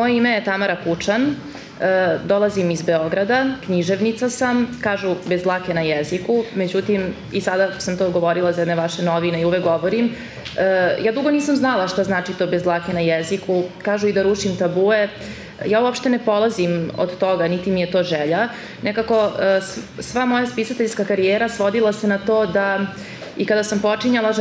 Moje ime je Tamara Kučan, dolazim iz Beograda, književnica sam, kažu bez dlake na jeziku, međutim i sada sam to govorila za jedne vaše novine i uvek govorim. Ja dugo nisam znala šta znači to bez dlake na jeziku, kažu i da rušim tabue. Ja uopšte ne polazim od toga, niti mi je to želja. Nekako sva moja spisateljska karijera svodila se na to da i kada sam počinjala,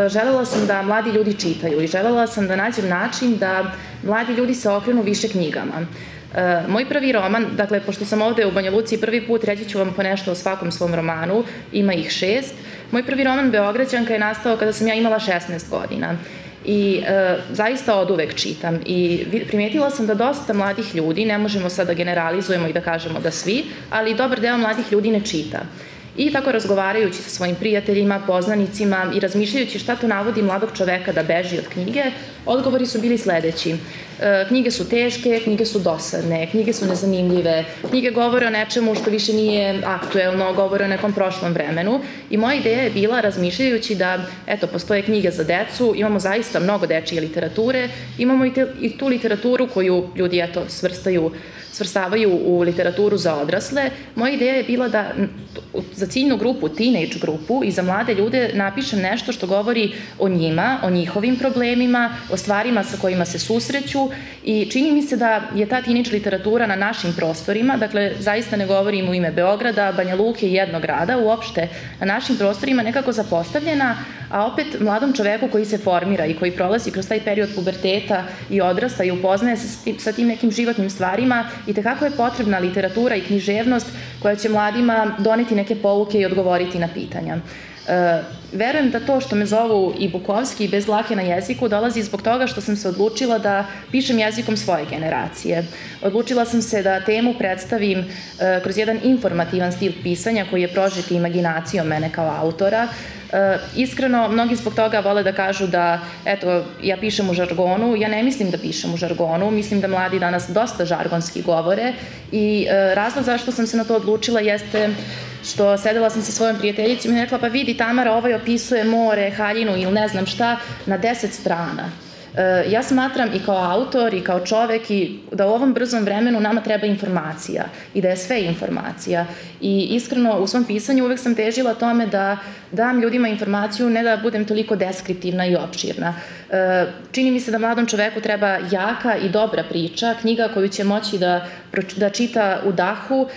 želela sam da mladi ljudi čitaju i želela sam da nađem način da mladi ljudi se okrenu više knjigama. Moj prvi roman, dakle, pošto sam ovde u Banja Luci prvi put, reći ću vam po nešto o svakom svom romanu, ima ih 6. Moj prvi roman Beograđanka je nastao kada sam ja imala 16 godina. I zaista oduvek čitam i primetila sam da dosta mladih ljudi, ne možemo sad da generalizujemo i da kažemo da svi, ali dobar deo mladih ljudi ne čita. I tako razgovarajući sa svojim prijateljima, poznanicima i razmišljajući šta to navodi mladog čoveka da beži od knjige, odgovori su bili sledeći. Knjige su teške, knjige su dosadne, knjige su nezanimljive, knjige govore o nečemu što više nije aktuelno, govore o nekom prošlom vremenu. I moja ideja je bila, razmišljajući da, eto, postoje knjige za decu, imamo zaista mnogo dečije literature, imamo i tu literaturu koju ljudi, eto, svrstavaju u literaturu za odrasle. Moja ideja je bila da za ciljnu grupu, teenage grupu i za mlade ljude napišem nešto što govori o njima, o njihovim problemima, o stvarima sa kojima se susreću i čini mi se da je ta teenage literatura na našim prostorima, dakle zaista ne govorim u ime Beograda, Banja Luke i jednog grada, uopšte na našim prostorima nekako zapostavljena, a opet mladom čoveku koji se formira i koji prolazi kroz taj period puberteta i odrasta i upoznaje se sa tim nekim životnim stvarima i tekako je potrebna literatura i književnost koja će mladima doneti neke pouke i odgovoriti na pitanja. Verujem da to što me zovu i Bukovski i bez dlake na jeziku dolazi zbog toga što sam se odlučila da pišem jezikom svoje generacije. Odlučila sam se da temu predstavim kroz jedan informativan stil pisanja koji je prožet imaginacijom mene kao autora. Iskreno, mnogi zbog toga vole da kažu da, eto, ja pišem u žargonu. Ja ne mislim da pišem u žargonu, mislim da mladi danas dosta žargonski govore i razlog zašto sam se na to odlučila jeste što sedela sam sa svojom prijateljicom i rekla, pa vidi Tamara, ovaj opisuje more, haljinu ili ne znam šta na 10 strana. Ja smatram i kao autor i kao čovek i da u ovom brzom vremenu nama treba informacija i da je sve informacija. I iskreno u svom pisanju uvek sam težila tome da dam ljudima informaciju, ne da budem toliko deskriptivna i opširna. Čini mi se da mladom čoveku treba jaka i dobra priča, knjiga koju će moći da čita u dahu.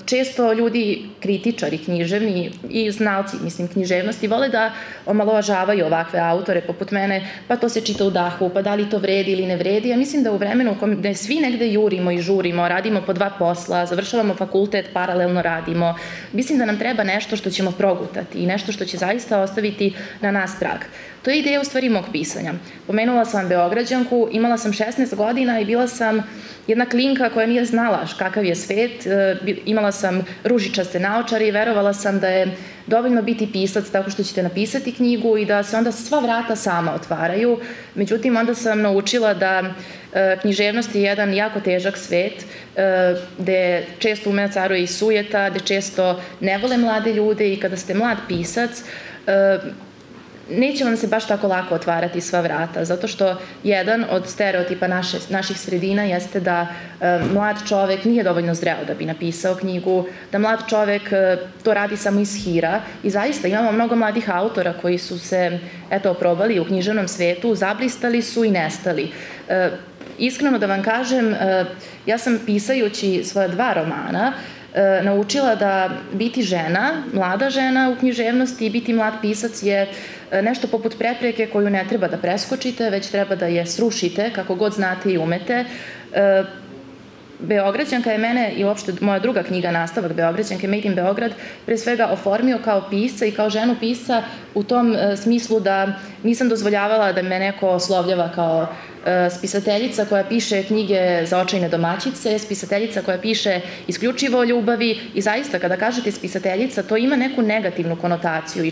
Često ljudi, kritičari književni i znalci, mislim, književnosti, vole da omalovažavaju ovakve autore poput mene, pa to se čita u dahu, pa da li to vredi ili ne vredi. Ja mislim da u vremenu u kojem svi negde jurimo i žurimo, radimo po 2 posla, završavamo fakultet, paralelno radimo, mislim da nam treba nešto što ćemo progutati i nešto što će zaista ostaviti na nas trag. To je ideja u stvari mog pisanja. Pomenula sam Beograđanku, imala sam 16 godina i bila sam jedna klinka koja nije znala kakav je svet, imala sam ružičaste naočare i verovala sam da je dovoljno biti pisac tako što ćete napisati knjigu i da se onda sva vrata sama otvaraju. Međutim, onda sam naučila da književnost je jedan jako težak svet, gde često ume caruje i sujeta, gde često ne vole mlade ljude i kada ste mlad pisac, neće vam se baš tako lako otvarati sva vrata, zato što jedan od stereotipa naših sredina jeste da mlad čovek nije dovoljno zreo da bi napisao knjigu, da mlad čovek to radi samo iz hira i zaista imamo mnogo mladih autora koji su se, eto, probali u književnom svetu, zablistali su i nestali. Iskreno da vam kažem, ja sam pisajući svoja 2 romana naučila da biti žena, mlada žena u književnosti i biti mlad pisac je nešto poput prepreke koju ne treba da preskočite, već treba da je srušite kako god znate i umete. Beograđanka je mene i uopšte moja druga knjiga, nastavak Beograđanke, Made in Beograd, pre svega oformio kao pisca i kao ženu pisca u tom smislu da nisam dozvoljavala da me neko oslovljava kao spisateljica koja piše knjige za očajne domaćice, spisateljica koja piše isključivo o ljubavi i zaista kada kažete spisateljica to ima neku negativnu konotaciju i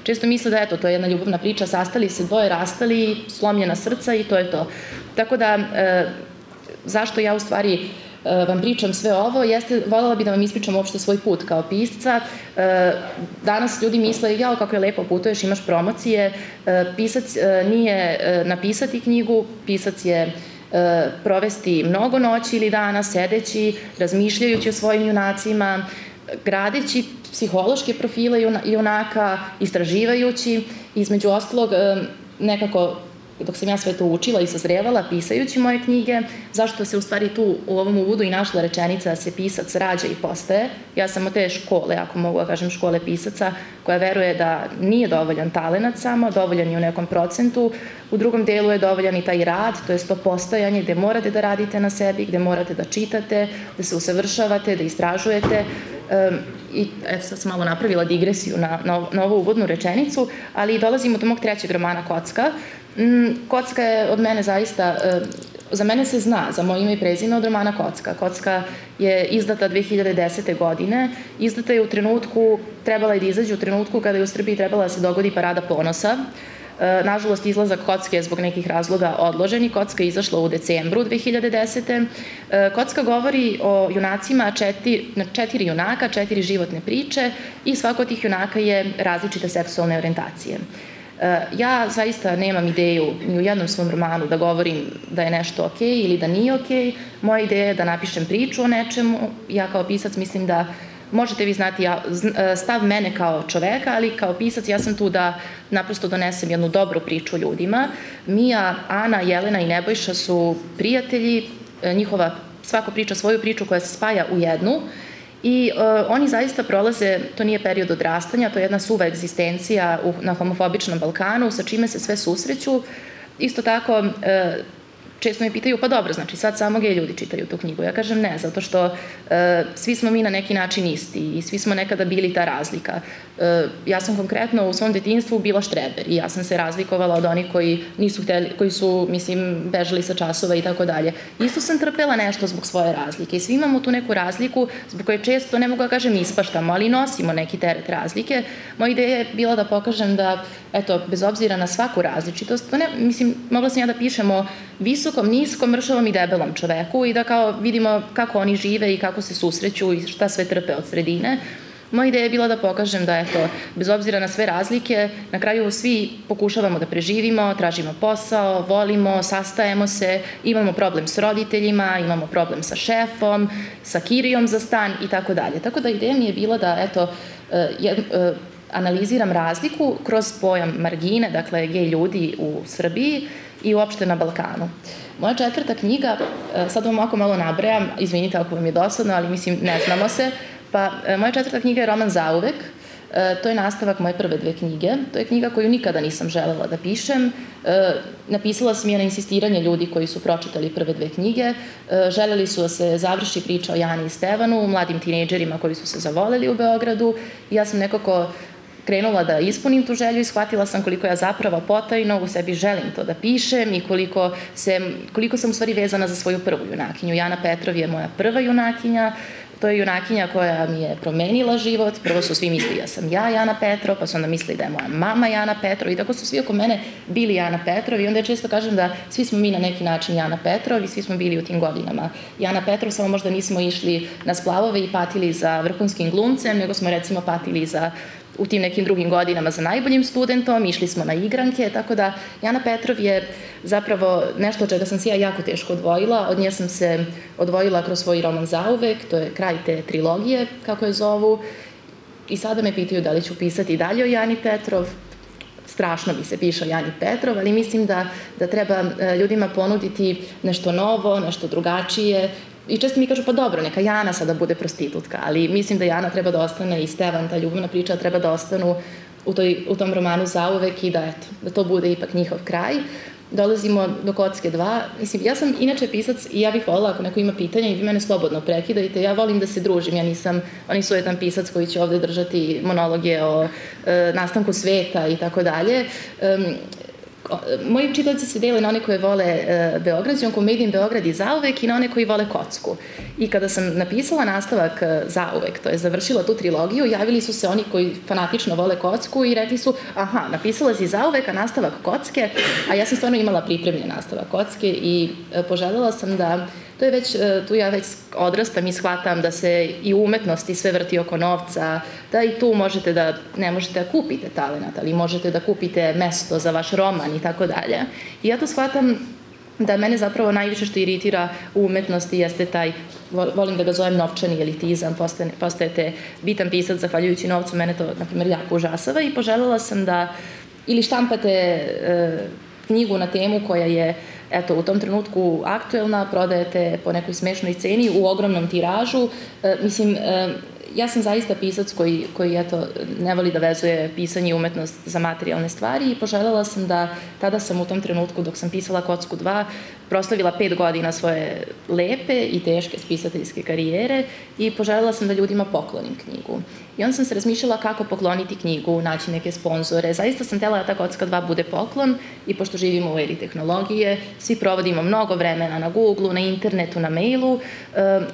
često misle da eto to je jedna ljubavna priča, sastali se dvoje, rastali, slomljena srca i to je to. Tako da zašto ja u stvari vam pričam sve ovo, jeste, voljela bi da vam ispričam uopšte svoj put kao pisca. Danas ljudi misle, jao kako je lepo putuješ, imaš promocije. Pisac nije napisati knjigu, pisac je provesti mnogo noći ili dana sedeći, razmišljajući o svojim junacima, gradeći psihološke profile junaka, istraživajući, između ostalog nekako dok sam ja sve to učila i sazrevala, pisajući moje knjige, zašto se u stvari tu u ovom uvodu i našla rečenica da se pisac rađa i postaje. Ja sam od te škole, ako mogu da kažem škole pisaca, koja veruje da nije dovoljan talenat samo, dovoljan je u nekom procentu, u drugom delu je dovoljan i taj rad, to je to postojanje gde morate da radite na sebi, gde morate da čitate, da se usavršavate, da istražujete. I eto sad sam malo napravila digresiju na ovu uvodnu rečenicu, ali dolazimo do mog trećeg romana Kocka. Kocka je od mene zaista, za mene se zna, za moje ime i prezime od romana Kocka. Kocka je izdata 2010. godine, izdata je u trenutku, trebala je da izađe u trenutku kada je u Srbiji trebala da se dogodi Parada ponosa. Nažalost, izlazak Kocke je zbog nekih razloga odložen i Kocka je izašla u decembru 2010. Kocka govori o junacima, četiri junaka, 4 životne priče i svako od tih junaka je različite seksualne orijentacije. Ja zaista nemam ideju ni u jednom svom romanu da govorim da je nešto okej ili da nije okej. Moja ideja je da napišem priču o nečemu. Ja kao pisac mislim da možete vi znati stav mene kao čoveka, ali kao pisac ja sam tu da naprosto donesem jednu dobru priču ljudima. Mija, Ana, Jelena i Nebojša su prijatelji, njihova svako priča svoju priču koja se spaja u jednu i oni zaista prolaze, to nije period odrastanja, to je jedna suva egzistencija na homofobičnom Balkanu, sa čime se sve susreću. Isto tako, često me pitaju, pa dobro, znači sad samo gej ljudi čitaju tu knjigu. Ja kažem ne, zato što svi smo mi na neki način isti i svi smo nekada bili ta razlika. Ja sam konkretno u svom detinjstvu bila štreber i ja sam se razlikovala od onih koji nisu hteli, koji su, mislim, bežali sa časova i tako dalje. Isto sam trpela nešto zbog svoje razlike i svi imamo tu neku razliku zbog koje često, ne mogu da kažem ispaštamo, ali nosimo neki teret razlike. Moja ideja je bila da pokažem da, eto, bez obzira na svaku različitost, mislim, mogla sam ja da pišem o visokom, niskom, mršavom i debelom čoveku i da kao vidimo kako oni žive i kako se susreću i šta sve trpe od sredine. Moja ideja je bila da pokažem da, eto, bez obzira na sve razlike, na kraju svi pokušavamo da preživimo, tražimo posao, volimo, sastajemo se, imamo problem s roditeljima, imamo problem sa šefom, sa kirijom za stan i tako dalje. Tako da ideja mi je bila da, eto, analiziram razliku kroz pojam margine, dakle, gej ljudi u Srbiji i uopšte na Balkanu. Moja četvrta knjiga, sad vam ovako malo nabrajam, izvinite ako vam je dosadno, ali mislim ne znamo se, pa moja četvrta knjiga je roman Zauvek. To je nastavak moje prve 2 knjige. To je knjiga koju nikada nisam želela da pišem. Napisala sam je na insistiranje ljudi koji su pročitali prve 2 knjige. Želeli su da se završi priča o Jani i Stevanu, mladim tinejdžerima koji su se zavoleli u Beogradu. I ja sam nekako krenula da ispunim tu želju i shvatila sam koliko ja zapravo potajno u sebi želim to da pišem i koliko sam u stvari vezana za svoju prvu junakinju. Jana Petrov je moja prva junakinja. To je junakinja koja mi je promenila život. Prvo su svi mislili da sam ja Jana Petrov, pa su onda mislili da je moja mama Jana Petrov i tako su svi oko mene bili Jana Petrov i onda često kažem da svi smo mi na neki način Jana Petrov i svi smo bili u tim godinama Jana Petrov, samo možda nismo išli na splavove i patili za vrhunskim glumcem, nego smo recimo patili u tim nekim drugim godinama za najboljim studentom, išli smo na igranke, tako da Jana Petrov je zapravo nešto od čega sam se ja jako teško odvojila. Od nje sam se odvojila kroz svoj roman Zauvek, to je kraj te trilogije, kako je zovu, i sada me pitaju da li ću pisati dalje o Jani Petrov. Strašno mi se piše o Jani Petrov, ali mislim da treba ljudima ponuditi nešto novo, nešto drugačije. I često mi kažu, pa dobro, neka Jana sada bude prostitutka, ali mislim da Jana treba da ostane i Stevan, ta ljubavna priča treba da ostanu u tom romanu Zauvek i da to bude ipak njihov kraj. Dolazimo do Kocke 2. Mislim, ja sam inače pisac i ja bih voljela ako neko ima pitanja i vi mene slobodno prekidajte. Ja volim da se družim, ja nisam onaj sujetan pisac koji će ovde držati monologe o nastanku sveta i tako dalje. Moji čitaoci se dele na one koje vole Beograđan, Komedijem Beograd i Zauvek i na one koji vole Kocku. I kada sam napisala nastavak Zauvek, to je završila tu trilogiju, javili su se oni koji fanatično vole Kocku i rekli su, aha, napisala si Zauvek, a nastavak Kocke, a ja sam stvarno imala pripremljen nastavak Kocke i poželjela sam da tu ja već odrastam i shvatam da se i u umetnosti sve vrti oko novca, da i tu ne možete da kupite talenat, ali možete da kupite mesto za vaš roman i tako dalje. I ja to shvatam da mene zapravo najviše što iritira u umetnosti jeste taj, volim da ga zovem novčani elitizam, postajete bitan pisac zahvaljujući novcu, mene to, na primjer, jako užasava i poželjela sam da ili štampate knjigu na temu koja je, eto, u tom trenutku aktuelna, prodajete po nekoj smešnoj ceni u ogromnom tiražu. Mislim, ja sam zaista pisac koji eto, ne voli da vezuje pisanje i umetnost za materijalne stvari i poželjela sam da, tada sam u tom trenutku dok sam pisala Kocku 2, proslavila 5 godina svoje lepe i teške spisateljske karijere i poželjela sam da ljudima poklonim knjigu. I onda sam se razmišljala kako pokloniti knjigu, naći neke sponzore. Zaista sam htjela da ta Kocka 2 bude poklon i pošto živimo u eri tehnologije, svi provodimo mnogo vremena na Google-u, na internetu, na mailu,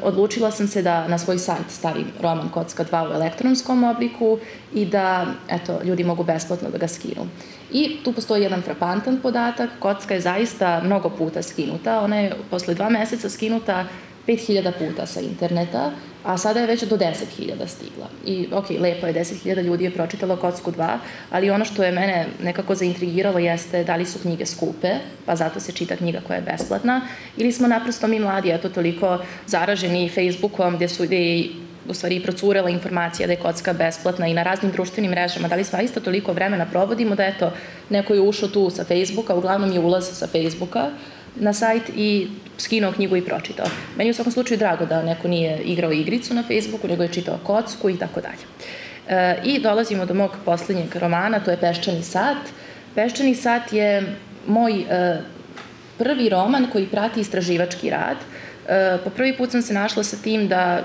odlučila sam se da na svoj sajt stavim roman Kocka 2 u elektronskom obliku i da, eto, ljudi mogu besplatno da ga skinu. I tu postoji jedan frapantan podatak, Kocka je zaista mnogo puta skinuta, ona je posle 2 meseca skinuta 5000 puta sa interneta, a sada je već do 10.000 stigla. I ok, lepo je, 10.000 ljudi je pročitalo Kocku 2, ali ono što je mene nekako zaintrigiralo jeste da li su knjige skupe, pa zato se čita knjiga koja je besplatna, ili smo naprosto mi mladi, eto, toliko zaraženi Facebookom gdje je u stvari procurela informacija da je Kocka besplatna i na raznim društvenim mrežama, da li sva isto toliko vremena provodimo da eto, neko je ušao tu sa Facebooka, uglavnom je ulaz sa Facebooka na sajt i skinuo knjigu i pročitao. Meni je u svakom slučaju drago da neko nije igrao igricu na Facebooku, nego je čitao Kocku i tako dalje. I dolazimo do mog posljednjeg romana, to je Peščani sat. Peščani sat je moj prvi roman koji prati istraživački rad. Po prvi put sam se našla sa tim da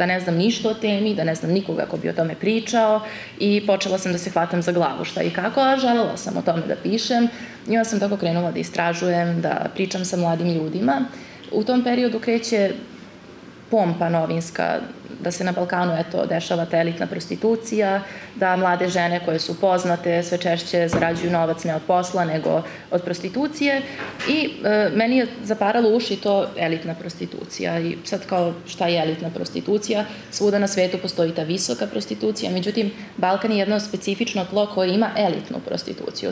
ne znam ništa o temi, da ne znam nikoga ko bi o tome pričao i počela sam da se hvatam za glavu šta i kako, a želela sam o tome da pišem i onda sam tako krenula da istražujem, da pričam sa mladim ljudima. U tom periodu kreće pompa novinska, da se na Balkanu eto, dešava ta elitna prostitucija, da mlade žene koje su poznate sve češće zarađuju novac ne od posla nego od prostitucije i meni je zaparalo uši to elitna prostitucija i sad kao šta je elitna prostitucija, svuda na svetu postoji ta visoka prostitucija, međutim Balkan je jedno specifično tlo koje ima elitnu prostituciju,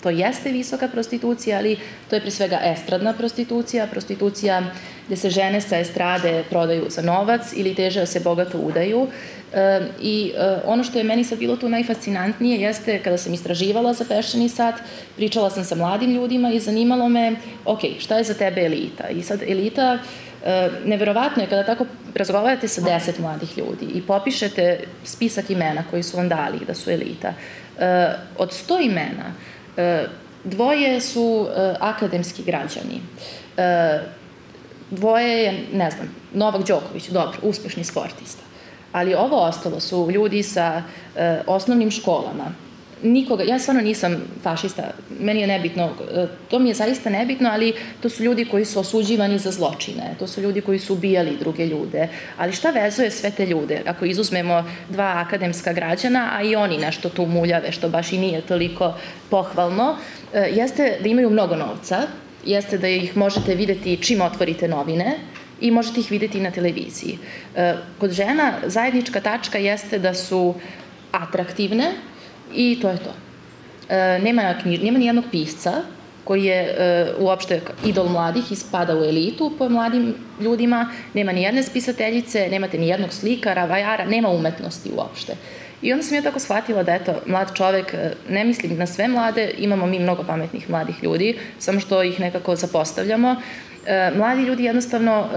to jeste visoka prostitucija, ali to je pre svega estradna prostitucija, prostitucija gdje se žene sa estrade prodaju za novac ili teže da se bogato udaju. I ono što je meni sad bilo tu najfascinantnije jeste kada sam istraživala za Peščani sat, pričala sam sa mladim ljudima i zanimalo me, ok, šta je za tebe elita? I sad elita, neverovatno je kada tako razgovarate sa 10 mladih ljudi i popišete spisak imena koji su vam dali da su elita. Od 100 imena, 2 su akademski građani, 2 je, ne znam, Novak Đoković, dobro, uspešni sportista, ali ovo ostalo su ljudi sa osnovnim školama. Nikoga, ja stvarno nisam fašista, meni je nebitno, to mi je zaista nebitno, ali to su ljudi koji su osuđivani za zločine, to su ljudi koji su ubijali druge ljude, ali šta vezuje sve te ljude? Ako izuzmemo 2 akademska građana, a i oni nešto tu muljave, što baš i nije toliko pohvalno, jeste da imaju mnogo novca, jeste da ih možete videti čim otvorite novine i možete ih videti na televiziji. Kod žena zajednička tačka jeste da su atraktivne, i to je to. Nema nijednog pisca koji je uopšte idol mladih i spada u elitu po mladim ljudima, nema nijedne spisateljice, nemate nijednog slikara, vajara, nema umetnosti uopšte. I onda sam ja tako shvatila da, eto, mlad čovek, ne mislim na sve mlade, imamo mi mnogo pametnih mladih ljudi, samo što ih nekako zapostavljamo. Mladi ljudi jednostavno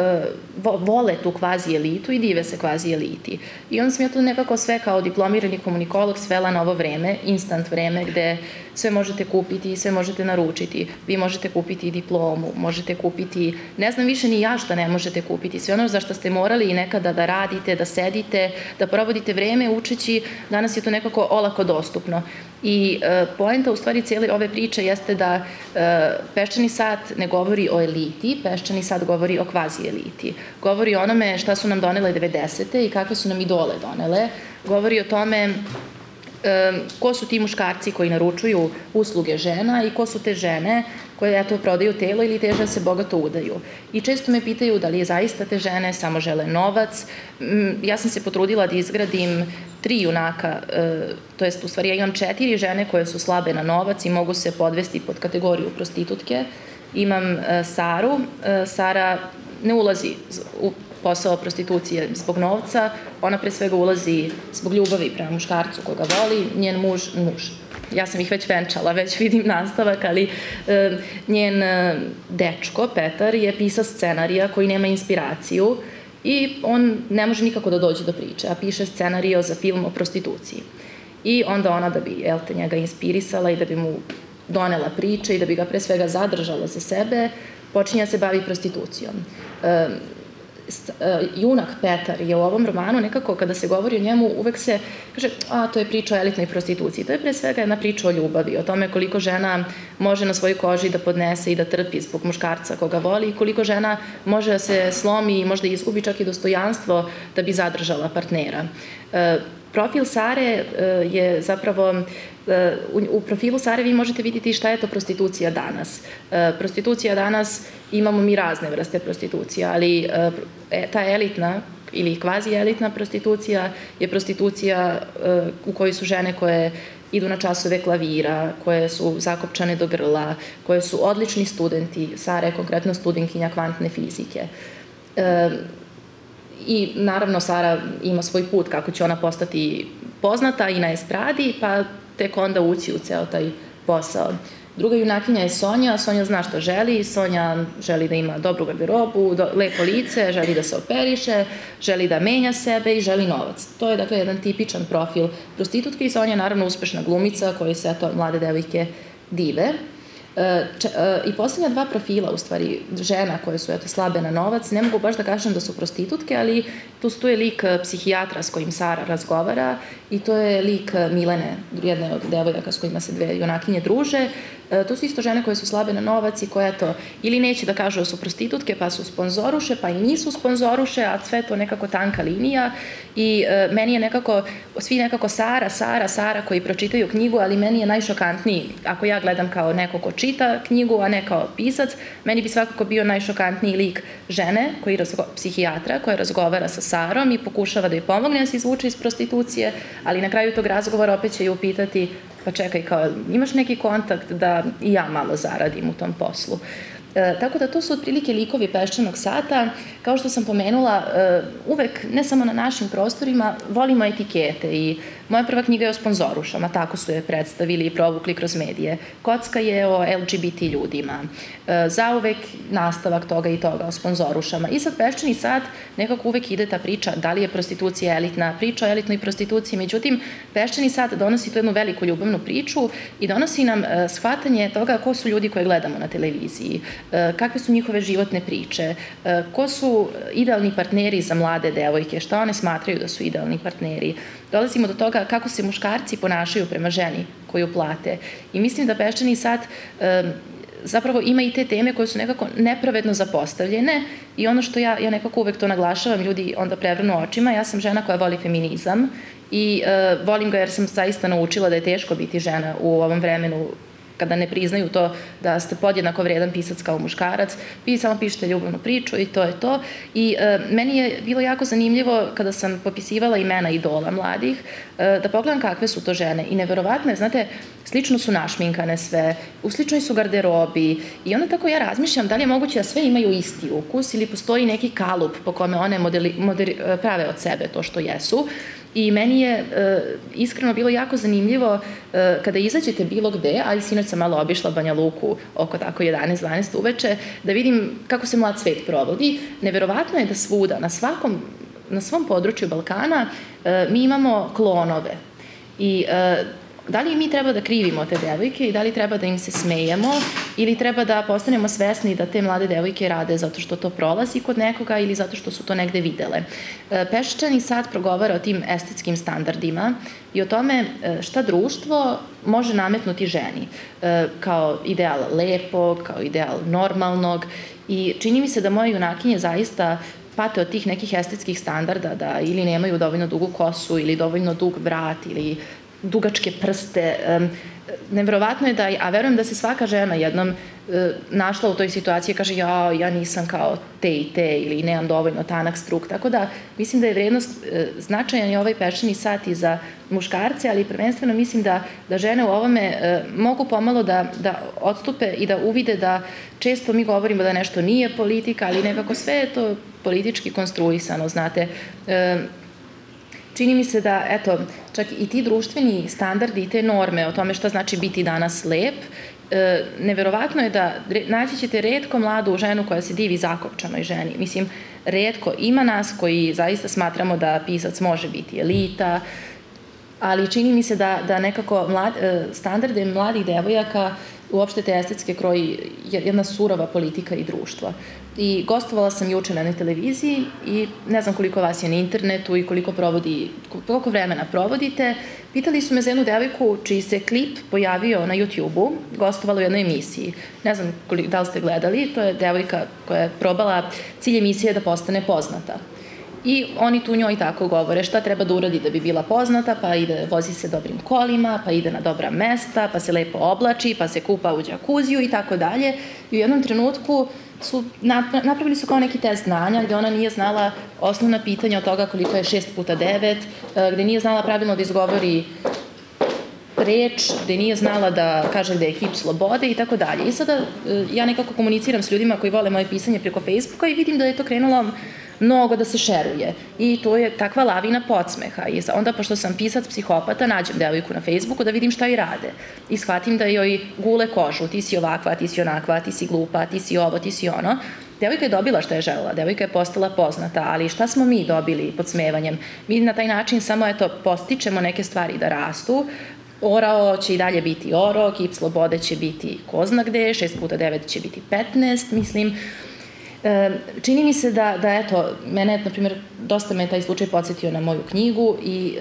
vole tu kvazi elitu i dive se kvazi eliti. I onda sam ja to nekako sve kao diplomirani komunikolog svela na ovo vreme, instant vreme, gde sve možete kupiti i sve možete naručiti. Vi možete kupiti diplomu, možete kupiti, ne znam više ni ja šta ne možete kupiti. Sve ono za što ste morali i nekada da radite, da sedite, da provodite vreme učeći, danas je to nekako olako dostupno. I poenta u stvari cijele ove priče jeste da Peščani sat ne govori o eliti, Peščani sat govori o kvazi eliti. Govori o onome šta su nam donele 90. i kakve su nam idole donele. Govori o tome ko su ti muškarci koji naručuju usluge žena i ko su te žene koje eto prodaju telo ili teže da se bogato udaju. I često me pitaju da li je zaista te žene samo žele novac. Ja sam se potrudila da izgradim 3 junaka, to jest u stvari ja imam 4 žene koje su slabe na novac i mogu se podvesti pod kategoriju prostitutke imam Saru. Sara ne ulazi u posao prostitucije zbog novca, ona pre svega ulazi zbog ljubavi prema muškarcu koga voli, njen muž. Ja sam ih već venčala, već vidim nastavak, ali njen dečko, Petar, je pisac scenarija koji nema inspiraciju i on ne može nikako da dođe do priče, a piše scenario za film o prostituciji. I onda ona, da bi njega inspirisala i da bi mu donela priče i da bi ga pre svega zadržala za sebe, počinje da se bavi prostitucijom. Junak Petar je u ovom romanu nekako, kada se govori o njemu, uvek se kaže, to je priča o elitnoj prostituciji. To je pre svega jedna priča o ljubavi, o tome koliko žena može na svojoj koži da podnese i da trpi zbog muškarca koga voli i koliko žena može da se slomi i možda izgubi čak i dostojanstvo da bi zadržala partnera. Profil Sare je zapravo, u profilu Sare vi možete vidjeti šta je to prostitucija danas. Prostitucija danas, imamo mi razne vrste prostitucija, ali ta elitna ili kvazi elitna prostitucija je prostitucija u kojoj su žene koje idu na časove klavira, koje su zakopčane do grla, koje su odlični studenti. Sara je konkretno studentkinja kvantne fizike. I naravno Sara ima svoj put kako će ona postati poznata i na estradi, pa tek onda ući u ceo taj posao. Druga junakinja je Sonja. Sonja zna što želi. Sonja želi da ima dobru garderobu, lepo lice, želi da se operiše, želi da menja sebe i želi novac. To je dakle jedan tipičan profil prostitutke i Sonja je naravno uspešna glumica koji se mlade devojke dive. I posljednja dva profila, u stvari, žena koje su slabe na novac, ne mogu baš da kažem da su prostitutke, ali tu je lik psihijatra s kojim Sara razgovara i to je lik Milene, jedne od devojaka s kojima se dve junakinje druže. To su isto žene koje su slabe na novac i koje ili neće da kažu da su prostitutke pa su sponzoruše, pa i nisu sponzoruše, a sve to nekako tanka linija i meni je nekako, svi nekako Sara koji pročitaju knjigu, ali meni je najšokantniji, ako ja gledam kao neko ko čita knjigu, a ne kao pisac, meni bi svakako bio najšokantniji lik žene, psihijatra, koja razgovara sa Sarom i pokušava da joj pomogne da se izvuče iz prostitucije, ali na kraju tog razgovora opet će ju pitati, pa čekaj, kao, imaš neki kontakt da i ja malo zaradim u tom poslu. Tako da to su otprilike likovi Peščanog sata. Kao što sam pomenula, uvek, ne samo na našim prostorima, volimo etikete i moja prva knjiga je o sponzorušama, tako su je predstavili i provukli kroz medije. Kocka je o LGBT ljudima. Zauvek nastavak toga i toga o sponzorušama. I sad Peščani sat nekako uvek ide ta priča da li je prostitucija elitna, priča o elitnoj prostituciji, međutim Peščani sat donosi tu jednu veliku ljubavnu priču i donosi nam shvatanje toga ko su ljudi koje gledamo na televiziji, kakve su njihove životne priče, ko su idealni partneri za mlade devojke, šta one smatraju da su idealni partneri. Dolazimo do toga kako se muškarci ponašaju prema ženi koju plate. I mislim da Peščani sat zapravo ima i te teme koje su nekako nepravedno zapostavljene i ono što ja nekako uvek to naglašavam, ljudi onda prevrnu očima, ja sam žena koja voli feminizam i volim ga jer sam zaista naučila da je teško biti žena u ovom vremenu kada ne priznaju to da ste podjednako vredan pisac kao muškarac, vi samo pišete ljubavnu priču i to je to. I meni je bilo jako zanimljivo kada sam popisivala imena idola mladih, da pogledam kakve su to žene. I neverovatno je, znate, slično su našminkane sve, u sličnoj su garderobi i onda tako ja razmišljam da li je moguće da sve imaju isti ukus ili postoji neki kalup po kome one prave od sebe to što jesu. I meni je iskreno bilo jako zanimljivo kada izađete bilo gde, a i sinoć sam malo obišla Banja Luku oko tako 11-12 uveče, da vidim kako se mlad svet provodi. Neverovatno je da svuda, na svom području Balkana, mi imamo klonove. I da li mi treba da krivimo te devojke i da li treba da im se smejemo ili treba da postanemo svesni da te mlade devojke rade zato što to prolazi kod nekoga ili zato što su to negde videle. Peščani sat progovara o tim estetskim standardima i o tome šta društvo može nametnuti ženi kao ideal lepog, kao ideal normalnog i čini mi se da moje junakinje zaista pate od tih nekih estetskih standarda da ili nemaju dovoljno dugu kosu ili dovoljno dug vrat ili dugačke prste. Neverovatno je da, a verujem da se svaka žena jednom našla u toj situaciji i kaže ja nisam kao te i te ili nemam dovoljno tanak struk. Tako da mislim da je vrednost značajan i ovaj peščani sat i za muškarce, ali prvenstveno mislim da žene u ovome mogu pomalo da odstupe i da uvide da često mi govorimo da nešto nije politika, ali nekako sve je to politički konstruisano, znate. Čini mi se da, eto, čak i ti društveni standardi i te norme o tome šta znači biti danas lep, neverovatno je da naći ćete retko mladu ženu koja se divi zakopčanoj ženi. Mislim, retko ima nas koji zaista smatramo da pisac može biti elita, ali čini mi se da nekako standarde mladih devojaka uopšte te estetske kroji jedna surova politika i društva. I gostovala sam juče na jednoj televiziji i ne znam koliko vas je na internetu i koliko vremena provodite. Pitali su me za jednu devojku čiji se klip pojavio na YouTube-u, gostovala u jednoj emisiji. Ne znam da li ste gledali, to je devojka koja je probala, cilj emisije da postane poznata. I oni tu njoj tako govore šta treba da uradi da bi bila poznata, pa ide, vozi se dobrim kolima, pa ide na dobra mesta, pa se lepo oblači, pa se kupa u džakuziju i tako dalje. I u jednom trenutku napravili su kao neki test znanja gde ona nije znala osnovna pitanja od toga koliko je 6x9, gde nije znala pravilno da izgovori reč, gde nije znala da kaže gde je kip slobode i tako dalje. I sada ja nekako komuniciram s ljudima koji vole moje pisanje preko Facebooka i vidim da je to krenulo mnogo da se šeruje. I to je takva lavina podsmeha. I onda, pošto sam pisac psihopata, nađem devojku na Facebooku da vidim šta joj rade. I shvatim da joj gule kožu, ti si ovakva, ti si onakva, ti si glupa, ti si ovo, ti si ono. Devojka je dobila šta je želela, devojka je postala poznata, ali šta smo mi dobili podsmevanjem? Mi na taj način samo, postičemo neke stvari da rastu. Orao će i dalje biti oro, kip slobode će biti ko zna gde, 6x9 će biti 15, mislim. Čini mi se da eto, mene, na primjer, dosta me taj slučaj podsjetio na moju knjigu i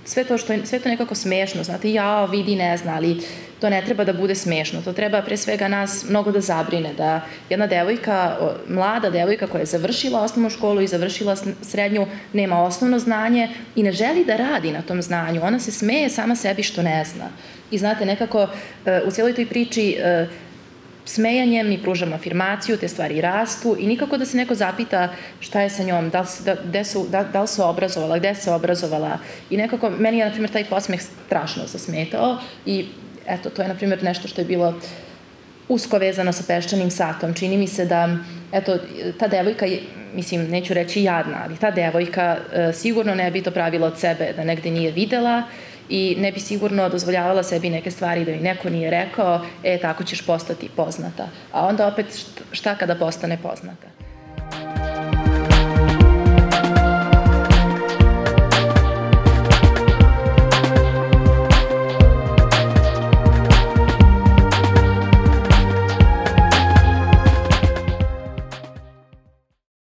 sve to nekako smešno, znate, vidi, ne zna, ali to ne treba da bude smešno, to treba pre svega nas mnogo da zabrine, da jedna devojka, mlada devojka koja je završila osnovnu školu i završila srednju, nema osnovno znanje i ne želi da radi na tom znanju, ona se smeje sama sebi što ne zna. I znate, nekako u cijeloj toj priči smejanjem mi pružamo afirmaciju, te stvari rastu i nikako da se neko zapita šta je sa njom, da li se obrazovala, gde se obrazovala i nekako, meni je, na primjer, taj podsmeh strašno zasmetao i eto, to je, na primjer, nešto što je bilo usko vezano sa peščanim satom. Čini mi se da, eto, ta devojka, mislim, neću reći jadna, ali ta devojka sigurno ne bi to pravila od sebe da negde nije videla i ne bi sigurno dozvoljavala sebi neke stvari da joj neko nije rekao, tako ćeš postati poznata. A onda opet šta kada postane poznata?